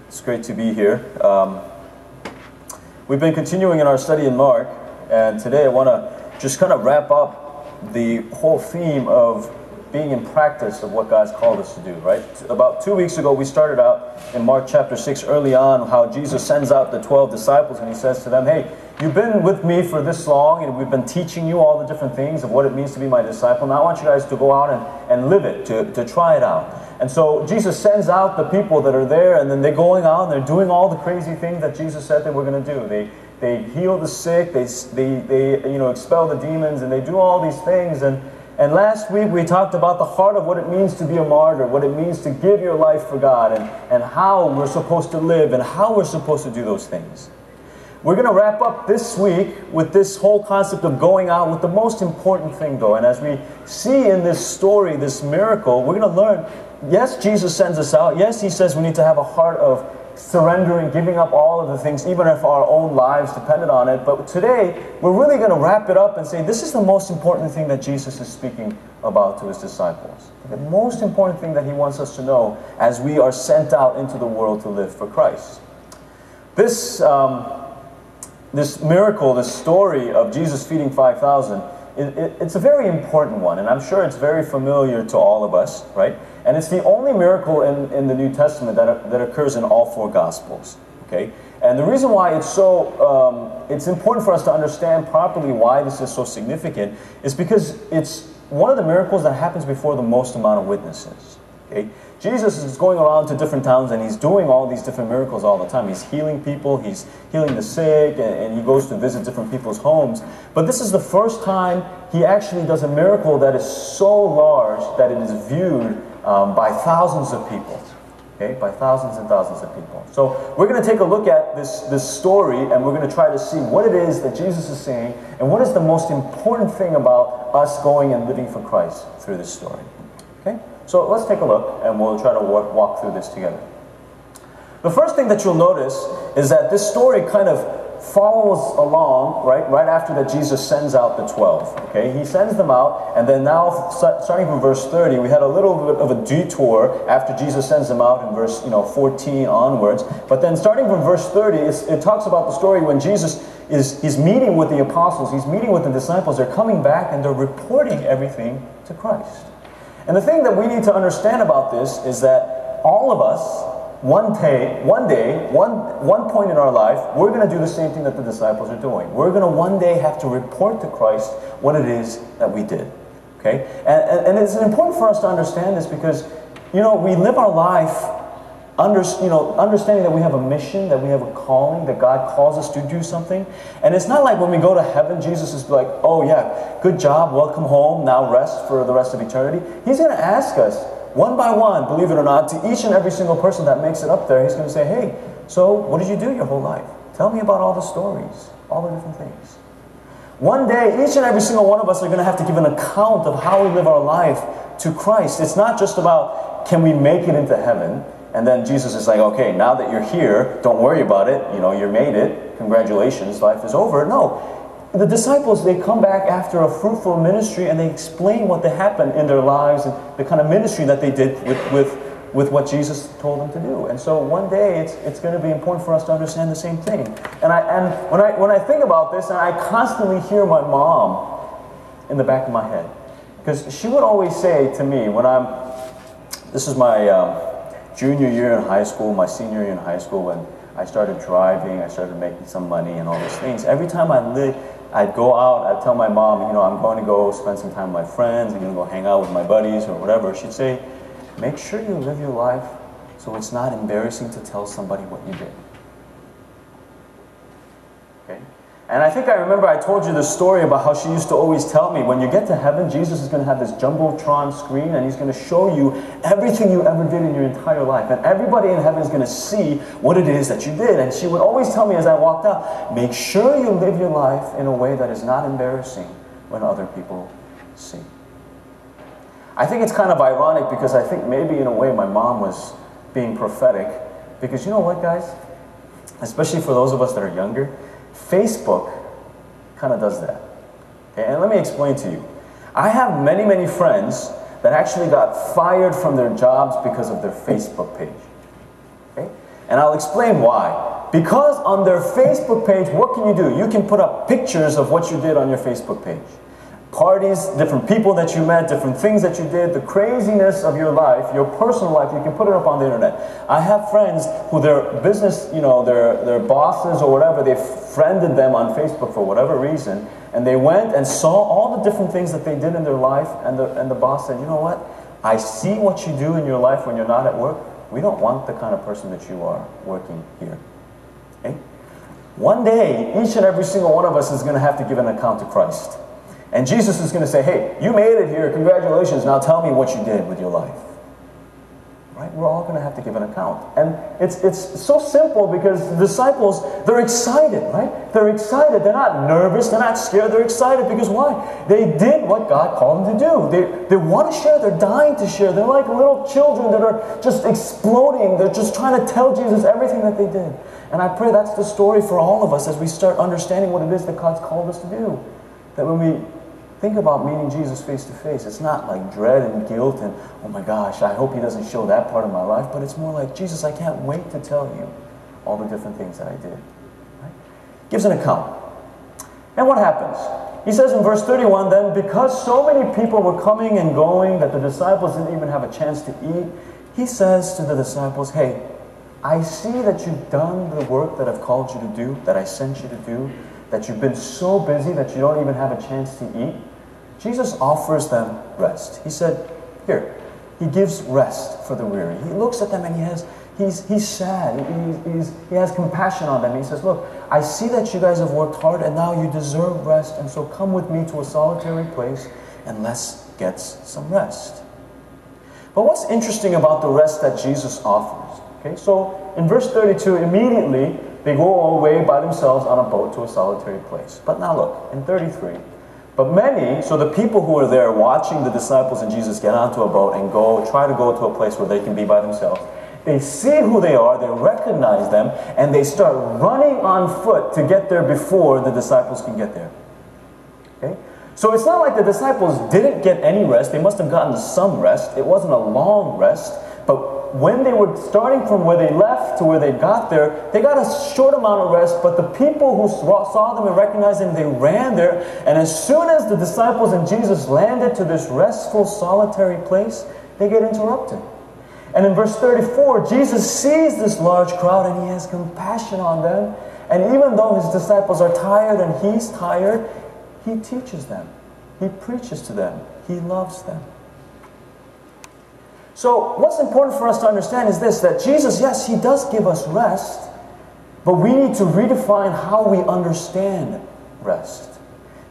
It's great to be here. We've been continuing in our study in Mark, and today I want to just kind of wrap up the whole theme of being in practice of what God's called us to do, right? About 2 weeks ago, we started out in Mark chapter 6 early on, how Jesus sends out the 12 disciples, and he says to them, hey, you've been with me for this long, and we've been teaching you all the different things of what it means to be my disciple. Now I want you guys to go out and live it, to try it out. And so Jesus sends out the people that are there, and then they're going out and they're doing all the crazy things that Jesus said they were going to do. They heal the sick, they expel the demons, and they do all these things. And last week we talked about the heart of what it means to be a martyr, what it means to give your life for God, and how we're supposed to live and how we're supposed to do those things. We're going to wrap up this week with this whole concept of going out with the most important thing, though. And as we see in this story, this miracle, we're going to learn, yes, Jesus sends us out. Yes, he says we need to have a heart of surrendering, giving up all of the things, even if our own lives depended on it. But today, we're really going to wrap it up and say this is the most important thing that Jesus is speaking about to his disciples. The most important thing that he wants us to know as we are sent out into the world to live for Christ. This miracle, this story of Jesus feeding 5,000, it's a very important one, and I'm sure it's very familiar to all of us, right? And it's the only miracle in the New Testament that occurs in all four Gospels, okay? And the reason why it's important for us to understand properly why this is so significant is because it's one of the miracles that happens before the most amount of witnesses, okay? Jesus is going around to different towns and he's doing all these different miracles all the time. He's healing people, he's healing the sick, and he goes to visit different people's homes. But this is the first time he actually does a miracle that is so large that it is viewed by thousands of people. Okay, by thousands and thousands of people. So we're going to take a look at this story, and we're going to try to see what it is that Jesus is saying, and what is the most important thing about us going and living for Christ through this story. Okay? So let's take a look, and we'll try to walk through this together. The first thing that you'll notice is that this story kind of follows along, right after that Jesus sends out the 12. Okay, he sends them out, and then now, starting from verse 30, we had a little bit of a detour after Jesus sends them out in verse 14 onwards. But then, starting from verse 30, it talks about the story when Jesus he's meeting with the apostles, he's meeting with the disciples. They're coming back and they're reporting everything to Christ. And the thing that we need to understand about this is that all of us, one point in our life, we're going to do the same thing that the disciples are doing. We're going to one day have to report to Christ what it is that we did. Okay? And it's important for us to understand this because, we live our life understanding that we have a mission, that we have a calling, that God calls us to do something. And it's not like when we go to heaven, Jesus is like, oh yeah, good job, welcome home, now rest for the rest of eternity. He's going to ask us, one by one, believe it or not, to each and every single person that makes it up there, he's going to say, hey, so what did you do your whole life? Tell me about all the stories, all the different things. One day, each and every single one of us are going to have to give an account of how we live our life to Christ. It's not just about, can we make it into heaven? And then Jesus is like, okay, now that you're here, don't worry about it. You made it. Congratulations, life is over. No. The disciples, they come back after a fruitful ministry and they explain what happened in their lives and the kind of ministry that they did with what Jesus told them to do. And so one day it's going to be important for us to understand the same thing. And when I think about this, and I constantly hear my mom in the back of my head, because she would always say to me this is my junior year in high school, my senior year in high school, when I started driving, I started making some money and all those things. Every time I'd go out, I'd tell my mom, I'm going to go spend some time with my friends, I'm going to go hang out with my buddies or whatever. She'd say, make sure you live your life so it's not embarrassing to tell somebody what you did. Okay? And I think I remember I told you this story about how she used to always tell me, when you get to heaven, Jesus is going to have this Jumbotron screen and he's going to show you everything you ever did in your entire life. And everybody in heaven is going to see what it is that you did. And she would always tell me as I walked out, make sure you live your life in a way that is not embarrassing when other people see. I think it's kind of ironic because I think maybe in a way my mom was being prophetic. Because you know what, guys? Especially for those of us that are younger, Facebook kind of does that. Okay? And let me explain to you. I have many, many friends that actually got fired from their jobs because of their Facebook page. Okay? And I'll explain why. Because on their Facebook page, what can you do? You can put up pictures of what you did on your Facebook page. Parties, different people that you met, different things that you did, the craziness of your life, your personal life, you can put it up on the internet. I have friends who their business, you know, their bosses or whatever, they friended them on Facebook for whatever reason, and they went and saw all the different things that they did in their life, and the boss said, you know what, I see what you do in your life when you're not at work. We don't want the kind of person that you are working here. Okay? One day, each and every single one of us is going to have to give an account to Christ. And Jesus is going to say, hey, you made it here, congratulations, now tell me what you did with your life. Right? We're all going to have to give an account. And it's so simple because the disciples, they're excited, right? They're excited, they're not nervous, they're not scared, they're excited because why? They did what God called them to do. They want to share, they're dying to share. They're like little children that are just exploding. They're just trying to tell Jesus everything that they did. And I pray that's the story for all of us as we start understanding what it is that God's called us to do. That when we think about meeting Jesus face to face, it's not like dread and guilt and, oh my gosh, I hope he doesn't show that part of my life, but it's more like, Jesus, I can't wait to tell you all the different things that I did. Right? Gives an account. And what happens? He says in verse 31, then because so many people were coming and going that the disciples didn't even have a chance to eat, he says to the disciples, hey, I see that you've done the work that I've called you to do, that I sent you to do, that you've been so busy that you don't even have a chance to eat. Jesus offers them rest. He said, here, he gives rest for the weary. He looks at them and he's sad. He has compassion on them. He says, look, I see that you guys have worked hard and now you deserve rest, and so come with me to a solitary place and let's get some rest. But what's interesting about the rest that Jesus offers? Okay, so in verse 32, immediately they go away by themselves on a boat to a solitary place. But now look, in 33, but many, so the people who are there watching the disciples and Jesus get onto a boat and try to go to a place where they can be by themselves, they see who they are, they recognize them, and they start running on foot to get there before the disciples can get there. Okay? So it's not like the disciples didn't get any rest. They must have gotten some rest. It wasn't a long rest, but when they were starting from where they left to where they got there, they got a short amount of rest, but the people who saw them and recognized them, they ran there, and as soon as the disciples and Jesus landed to this restful, solitary place, they get interrupted. And in verse 34, Jesus sees this large crowd and he has compassion on them, and even though his disciples are tired and he's tired, he teaches them, he preaches to them, he loves them. So what's important for us to understand is this, that Jesus, yes, he does give us rest, but we need to redefine how we understand rest.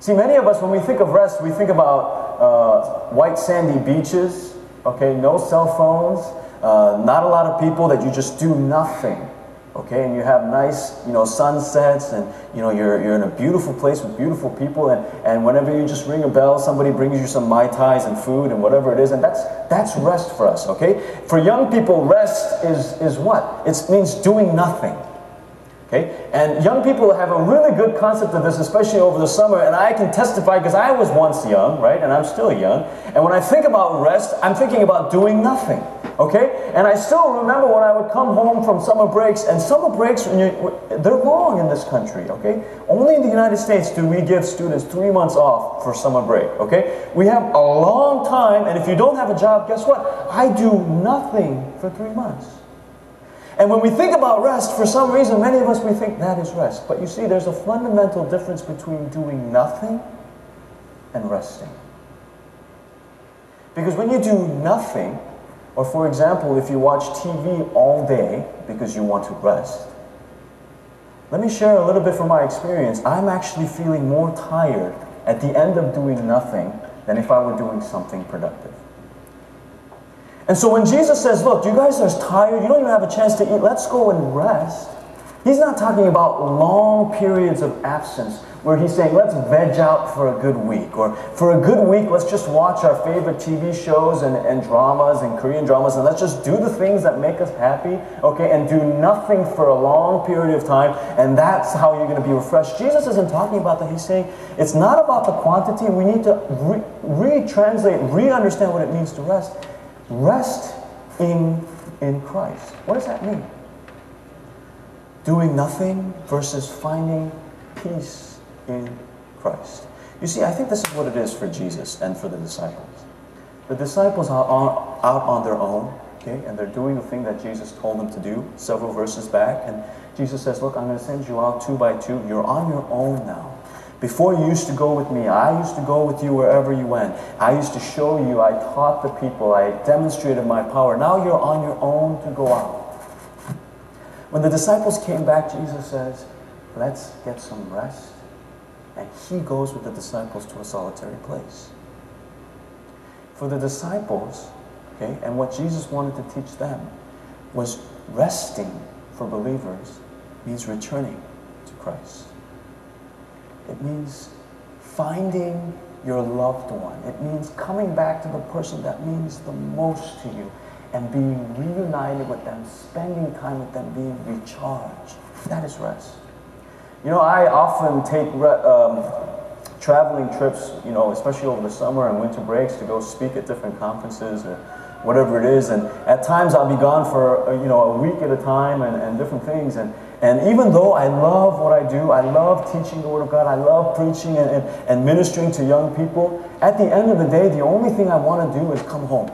See, many of us, when we think of rest, we think about white sandy beaches, okay, no cell phones, not a lot of people, that you just do nothing. Okay, and you have nice, sunsets, and you're in a beautiful place with beautiful people, and whenever you just ring a bell, somebody brings you some Mai Tais and food and whatever it is, and that's rest for us. Okay, for young people, rest is what? It means doing nothing. Okay, and young people have a really good concept of this, especially over the summer, and I can testify because I was once young, right, and I'm still young, and when I think about rest, I'm thinking about doing nothing. Okay, and I still remember when I would come home from summer breaks, and summer breaks, they're long in this country, okay? Only in the United States do we give students 3 months off for summer break, okay? We have a long time, and if you don't have a job, guess what? I do nothing for 3 months. And when we think about rest, for some reason, many of us, we think that is rest. But you see, there's a fundamental difference between doing nothing and resting. Because when you do nothing, or for example, if you watch TV all day because you want to rest, let me share a little bit from my experience. I'm actually feeling more tired at the end of doing nothing than if I were doing something productive. And so when Jesus says, look, you guys are tired, you don't even have a chance to eat, let's go and rest, he's not talking about long periods of absence where he's saying, let's veg out for a good week, or for a good week, let's just watch our favorite TV shows and dramas and Korean dramas, and let's just do the things that make us happy, okay, and do nothing for a long period of time, and that's how you're going to be refreshed. Jesus isn't talking about that. He's saying it's not about the quantity. We need to retranslate, re-understand what it means to rest. Rest in Christ. What does that mean? doing nothing versus finding peace in Christ. You see, I think this is what it is for Jesus and for the disciples. The disciples are out on their own, okay, and they're doing the thing that Jesus told them to do several verses back. And Jesus says, look, I'm going to send you out 2 by 2. You're on your own now. Before you used to go with me, I used to go with you wherever you went. I used to show you, I taught the people, I demonstrated my power. Now you're on your own to go out. When the disciples came back, Jesus says, let's get some rest. And he goes with the disciples to a solitary place. For the disciples, okay, and what Jesus wanted to teach them was resting for believers means returning to Christ. It means finding your loved one. It means coming back to the person that means the most to you and being reunited with them, spending time with them, being recharged. That is rest. You know, I often take traveling trips, you know, especially over the summer and winter breaks to go speak at different conferences or whatever it is. And at times I'll be gone for, you know, a week at a time and different things. And even though I love what I do, I love teaching the Word of God, I love preaching and ministering to young people, at the end of the day, the only thing I want to do is come home.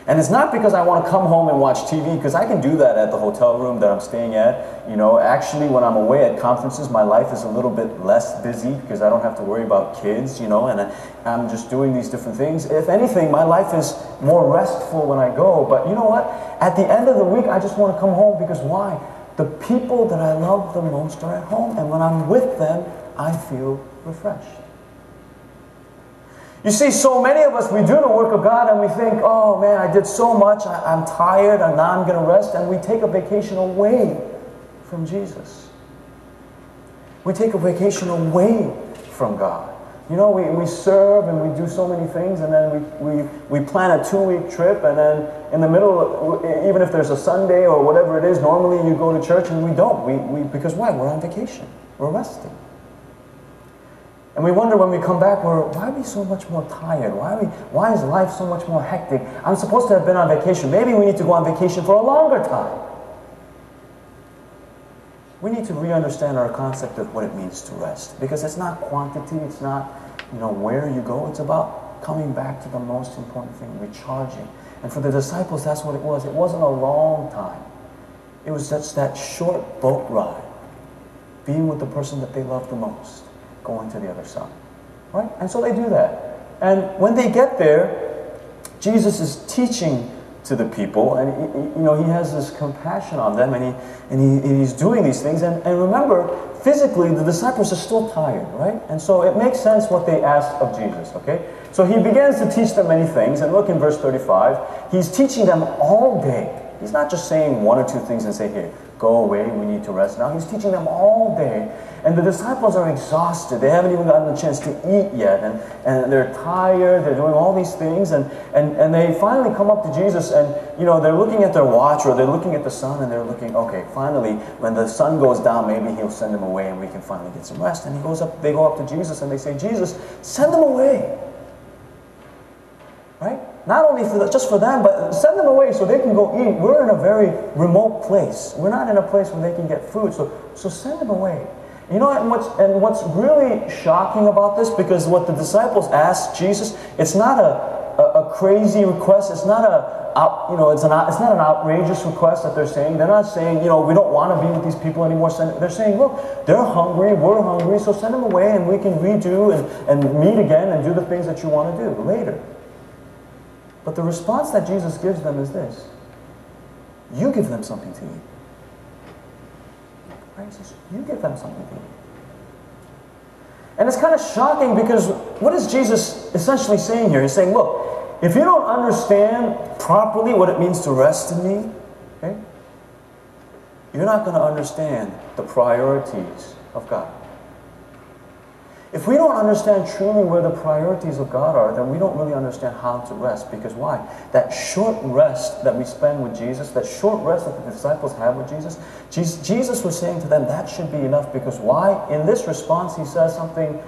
And it's not because I want to come home and watch TV, because I can do that at the hotel room that I'm staying at. You know, actually, when I'm away at conferences, my life is a little bit less busy because I don't have to worry about kids, you know, and I'm just doing these different things. If anything, my life is more restful when I go. But you know what? At the end of the week, I just want to come home because why? The people that I love the most are at home, and when I'm with them, I feel refreshed. You see, so many of us, we do the work of God and we think, oh man, I did so much, I'm tired, and now I'm going to rest, and we take a vacation away from Jesus. We take a vacation away from God. You know, we serve and we do so many things, and then we plan a 2-week trip, and then in the middle, even if there's a Sunday or whatever it is, normally you go to church and we don't. Because why? We're on vacation. We're resting. And we wonder when we come back, why are we so much more tired? Why is life so much more hectic? I'm supposed to have been on vacation. Maybe we need to go on vacation for a longer time. We need to re-understand our concept of what it means to rest. Because it's not quantity, it's not, you know, where you go. It's about coming back to the most important thing, recharging. And for the disciples, that's what it was. It wasn't a long time. It was just that short boat ride, being with the person that they loved the most, going to the other side, right? And so they do that. And when they get there, Jesus is teaching to the people, and he has this compassion on them, and he's doing these things. And remember, physically, the disciples are still tired, right? And so it makes sense what they asked of Jesus, okay? So he begins to teach them many things, and look in verse 35. He's teaching them all day. He's not just saying 1 or 2 things and say, here, go away, we need to rest. Now he's teaching them all day. And the disciples are exhausted. They haven't even gotten a chance to eat yet. And they're tired. They're doing all these things. And they finally come up to Jesus, and they're looking at their watch, or they're looking at the sun, and they're looking, okay, finally, when the sun goes down, maybe he'll send them away and we can finally get some rest. And they go up to Jesus and they say, Jesus, send them away. Right? Not only just for them, but send them away so they can go eat. We're in a very remote place. We're not in a place where they can get food. So send them away. You know, and what's really shocking about this, because what the disciples asked Jesus, it's not a crazy request. It's not it's not an outrageous request that they're saying. They're not saying, we don't want to be with these people anymore. They're saying, look, they're hungry, we're hungry, so send them away and we can redo and meet again and do the things that you want to do later. But the response that Jesus gives them is this: you give them something to eat. Right? He says, you give them something to eat. And it's kind of shocking, because what is Jesus essentially saying here? He's saying, look, if you don't understand properly what it means to rest in me, okay, you're not going to understand the priorities of God. If we don't understand truly where the priorities of God are, then we don't really understand how to rest. Because why? That short rest that we spend with Jesus, that short rest that the disciples have with Jesus was saying to them that should be enough. Because why? In this response, he says something